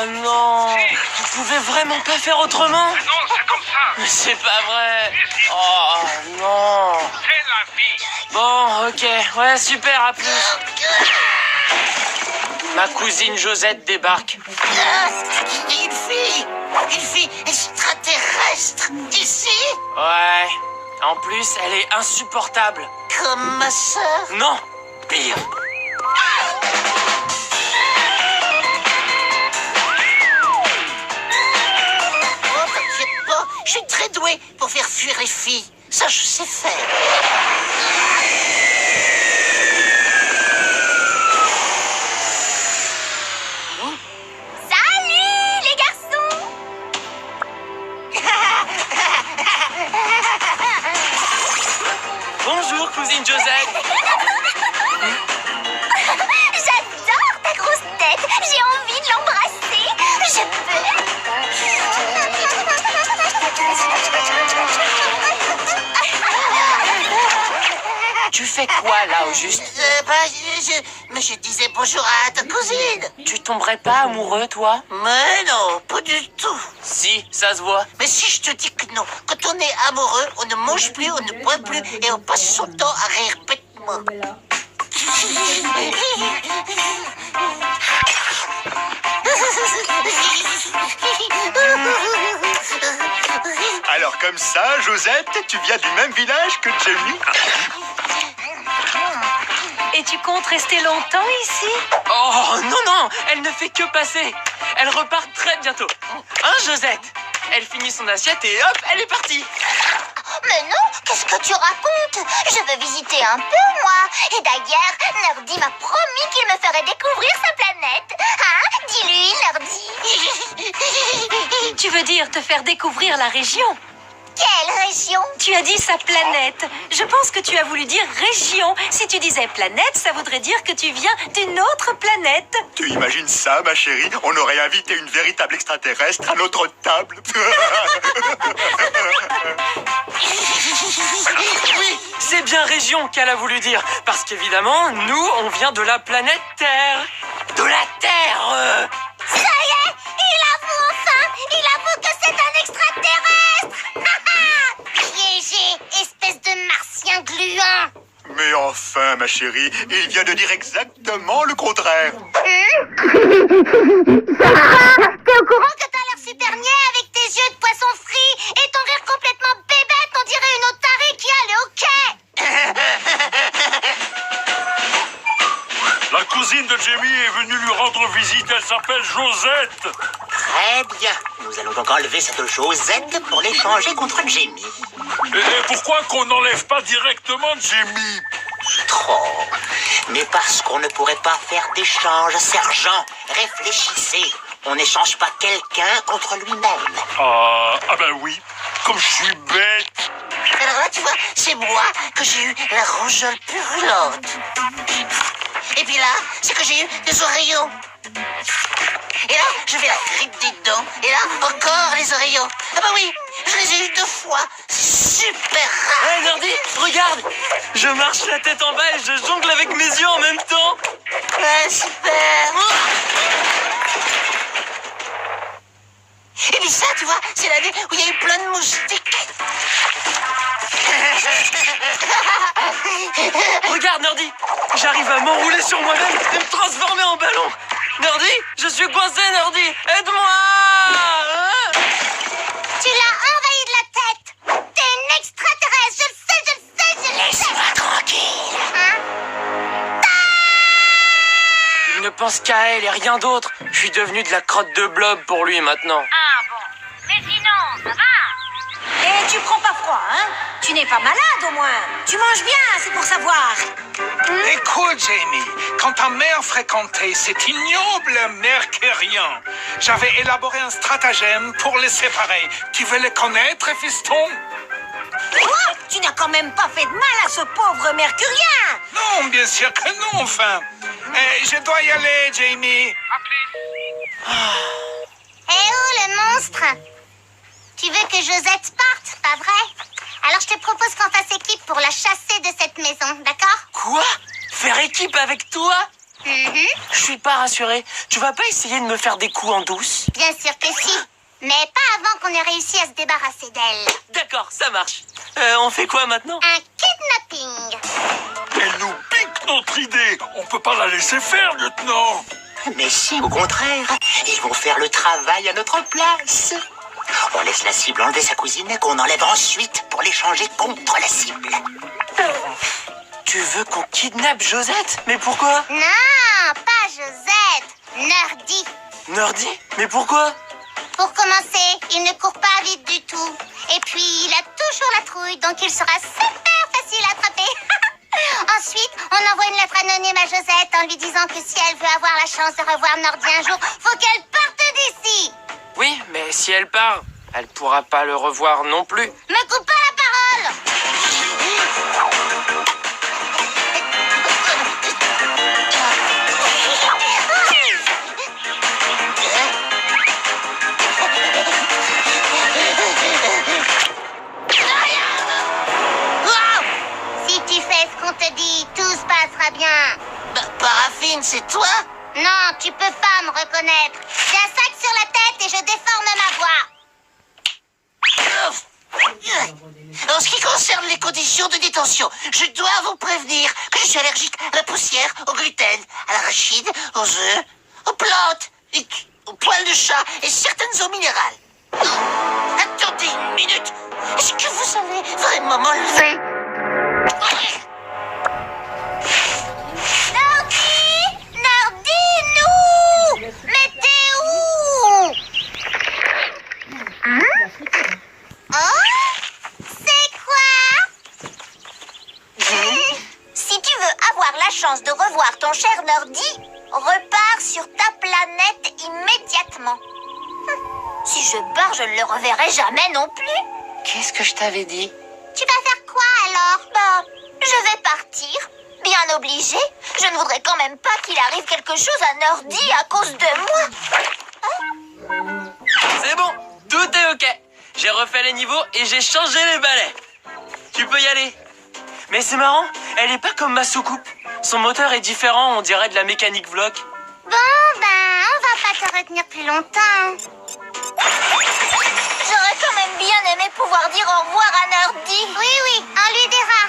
non. Vous pouvez vraiment pas faire autrement? Mais non, c'est comme ça. Mais c'est pas vrai. Oh non. C'est la vie. Bon, ok. Ouais, super, à plus. Ma cousine Josette débarque. Une fille extraterrestre, ici? Ouais. En plus, elle est insupportable. Comme ma sœur? Non, pire. Oh, t'inquiète pas, je suis très doué pour faire fuir les filles. Ça, je sais faire. Salut les garçons! Bonjour, cousine Josette. J'adore ta grosse tête! J'ai envie de l'embrasser! Je peux? Tu fais quoi là au juste? Mais je disais bonjour à ta cousine. Tu tomberais pas amoureux, toi? Mais non, pas du tout. Si, ça se voit. Mais si je te dis que non, quand on est amoureux, on ne mange plus, on ne boit plus et on passe son temps à rire bêtement. Alors comme ça, Josette, tu viens du même village que Jamie? Et tu comptes rester longtemps ici? Oh non, non, elle ne fait que passer. Elle repart très bientôt. Hein, Josette? Elle finit son assiette et hop, elle est partie. Mais non, qu'est-ce que tu racontes? Je veux visiter un peu, moi. Et d'ailleurs, Nerdy m'a promis qu'il me ferait découvrir sa planète. Hein? Dis-lui, Nerdy. Tu veux dire te faire découvrir la région? Quelle région? Tu as dit sa planète. Je pense que tu as voulu dire région. Si tu disais planète, ça voudrait dire que tu viens d'une autre planète. Tu imagines ça, ma chérie? On aurait invité une véritable extraterrestre à notre table. Oui, c'est bien région qu'elle a voulu dire. Parce qu'évidemment, nous, on vient de la planète Terre. De la Terre. Ça y est, il avoue enfin. Il avoue que c'est un extraterrestre. Piégé, espèce de martien gluant. Mais enfin, ma chérie, il vient de dire exactement le contraire. T'es au courant que t'as l'air super niais avec tes yeux de poisson frit et ton rire complètement bébête, on dirait une otarie qui allait au quai. La cousine de Jamie est venue lui rendre visite. Elle s'appelle Josette. Très bien. Nous allons donc enlever cette Josette pour l'échanger contre Jamie. Et pourquoi qu'on n'enlève pas directement Jamie? Trop. Mais parce qu'on ne pourrait pas faire d'échange, sergent. Réfléchissez. On n'échange pas quelqu'un contre lui-même. Ah ben oui, comme je suis bête. Alors là, tu vois, c'est moi que j'ai eu la rougeole purulente. Et puis là, c'est que j'ai eu des oreillons. Et là, je vais la gripper des dents. Et là, encore les oreillons. Ah bah oui, je les ai eu 2 fois. C'est super rare. Hé, Nerdy, regarde. Je marche la tête en bas et je jongle avec mes yeux en même temps. Ouais, super. Et puis ça, tu vois, c'est l'année où il y a eu plein de moustiques. Regarde, Nerdy. J'arrive à m'enrouler sur moi-même et me transformer en ballon. Nerdy, je suis coincé, Nerdy. Aide-moi. Tu l'as envahi de la tête. T'es une extraterrestre, je le sais, je le sais, je le sais. Laisse-moi tranquille. Hein? Il ne pense qu'à elle et rien d'autre. Je suis devenu de la crotte de blob pour lui maintenant. Ah bon, mais sinon, ça va. Et tu prends pas froid, hein? Tu n'es pas malade au moins. Tu manges bien, c'est pour savoir. Écoute, Jamie, quand ta mère fréquentait cet ignoble mercurien, j'avais élaboré un stratagème pour les séparer. Tu veux le connaître, fiston? Quoi? Tu n'as quand même pas fait de mal à ce pauvre mercurien. Non, bien sûr que non, enfin. Je dois y aller, Jamie. Eh oh, le monstre! Tu veux que Josette parte, pas vrai? Alors je te propose qu'on fasse équipe pour la chasser de cette maison, d'accord? Quoi? Faire équipe avec toi? Je suis pas rassuré. Tu vas pas essayer de me faire des coups en douce? Bien sûr que si. Mais pas avant qu'on ait réussi à se débarrasser d'elle. D'accord, ça marche. On fait quoi maintenant? Un kidnapping. Elle nous pique notre idée. On peut pas la laisser faire, lieutenant. Mais si, au contraire, ils vont faire le travail à notre place. On laisse la cible enlever sa cousine qu'on enlève ensuite pour l'échanger contre la cible. Tu veux qu'on kidnappe Josette? Mais pourquoi? Non, pas Josette. Nerdy. Nerdy? Mais pourquoi? Pour commencer, il ne court pas vite du tout. Et puis, il a toujours la trouille, donc il sera super facile à attraper. Ensuite, on envoie une lettre anonyme à Josette en lui disant que si elle veut avoir la chance de revoir Nerdy un jour, faut qu'elle parte d'ici. Oui, mais si elle part, elle pourra pas le revoir non plus. Me coupe pas la parole. Si tu fais ce qu'on te dit, tout se passera bien. Paraffine, c'est toi? Non, tu peux pas me reconnaître. J'ai un sac sur la tête et je déforme ma voix. En ce qui concerne les conditions de détention, je dois vous prévenir que je suis allergique à la poussière, au gluten, à l'arachide, aux œufs, aux plantes, aux poils de chat et certaines eaux minérales. Attendez une minute. Est-ce que vous savez vraiment m'enlever? Nerdy, mais t'es où? Oh, c'est quoi? Si tu veux avoir la chance de revoir ton cher Nerdy, repars sur ta planète immédiatement. Si je pars, je ne le reverrai jamais non plus. Qu'est-ce que je t'avais dit? Tu vas faire quoi alors? Bah, je vais partir. Bien obligé. Je ne voudrais quand même pas qu'il arrive quelque chose à Nerdy à cause de moi. C'est bon, tout est ok. J'ai refait les niveaux et j'ai changé les balais. Tu peux y aller. Mais c'est marrant, elle est pas comme ma soucoupe. Son moteur est différent, on dirait de la mécanique vlog. Bon, ben, on va pas te retenir plus longtemps. J'aurais quand même bien aimé pouvoir dire au revoir à Nerdy. Oui, oui, on lui dira.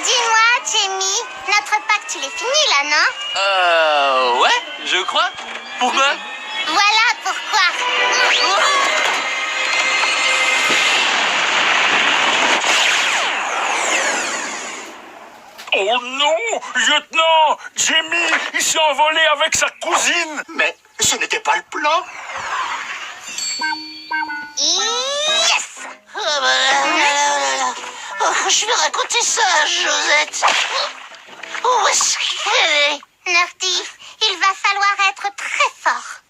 Dis-moi, Jamie, notre pacte, il est fini là, non? Ouais, je crois. Pourquoi? Voilà pourquoi. Oh non, lieutenant, Jamie, il s'est envolé avec sa cousine. Mais ce n'était pas le plan. Yes! Je vais raconter ça à Josette. Où est-ce qu'elle est? Nerdy, il va falloir être très fort.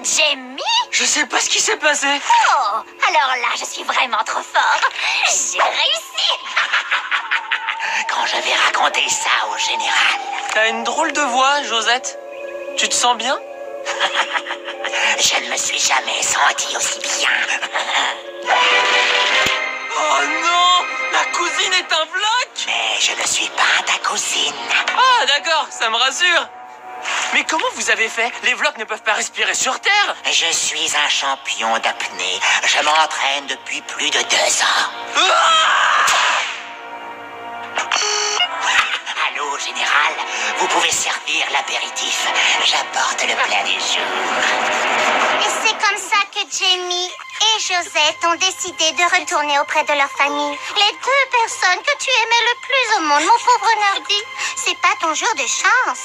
Jamie? Je sais pas ce qui s'est passé. Oh, alors là, je suis vraiment trop fort. J'ai réussi. Quand je vais raconter ça au général. T'as une drôle de voix, Josette. Tu te sens bien? Je ne me suis jamais senti aussi bien. Oh non! Ma cousine est un vlog! Mais je ne suis pas ta cousine. Ah, d'accord, ça me rassure. Mais comment vous avez fait? Les vlogs ne peuvent pas respirer sur Terre. Je suis un champion d'apnée. Je m'entraîne depuis plus de 2 ans. Allô, général, vous pouvez servir l'apéritif. J'apporte le plat du jour. Et c'est comme ça que Jamie et Josette ont décidé de retourner auprès de leur famille. Les 2 personnes que tu aimais le plus au monde, mon pauvre Nerdy. C'est pas ton jour de chance.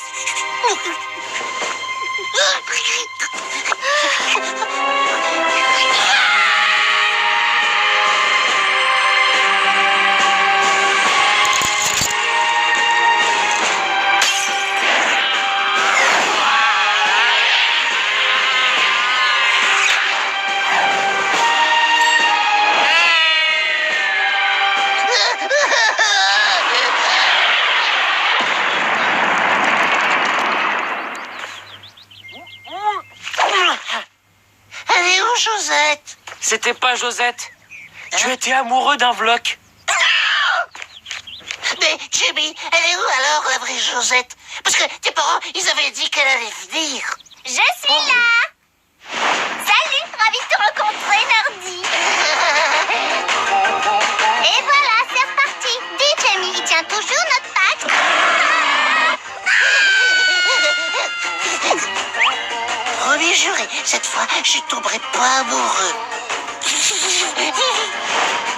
Elle est où, Josette? C'était pas Josette. Tu étais amoureux d'un vlog. Elle est où alors, la vraie Josette? Parce que tes parents, ils avaient dit qu'elle allait venir. Je suis là. Salut, ravi de te rencontrer, Nardi. Et voilà, c'est reparti. Dis, Jamie, il tient toujours notre pacte? Promis juré, cette fois, je tomberai pas amoureux.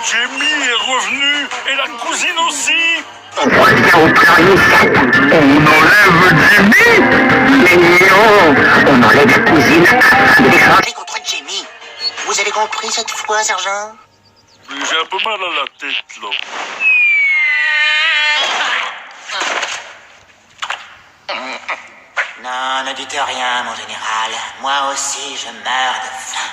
Jamie est revenu et la cousine aussi. On revient au trahissant. On enlève Jimmy. Mais non, on enlève la cousine afin d'échanger. Allez contre Jamie. Vous avez compris cette fois, sergent? J'ai un peu mal à la tête, là. Non, ne dites rien, mon général. Moi aussi, je meurs de faim.